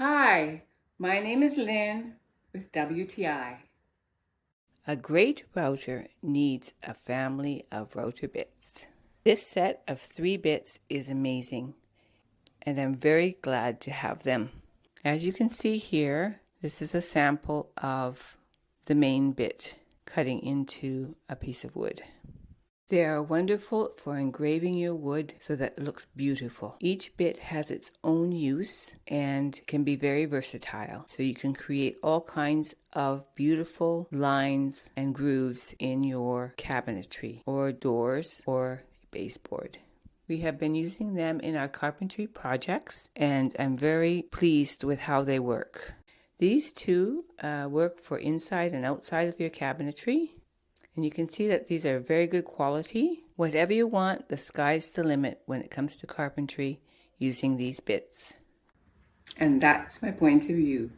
Hi, my name is Lynn with WTI. A great router needs a family of router bits. This set of 3 bits is amazing, and I'm very glad to have them. As you can see here, this is a sample of the main bit cutting into a piece of wood. They are wonderful for engraving your wood so that it looks beautiful. Each bit has its own use and can be very versatile. So you can create all kinds of beautiful lines and grooves in your cabinetry or doors or baseboard. We have been using them in our carpentry projects, and I'm very pleased with how they work. These two work for inside and outside of your cabinetry. And you can see that these are very good quality. Whatever you want, the sky's the limit when it comes to carpentry using these bits. And that's my point of view.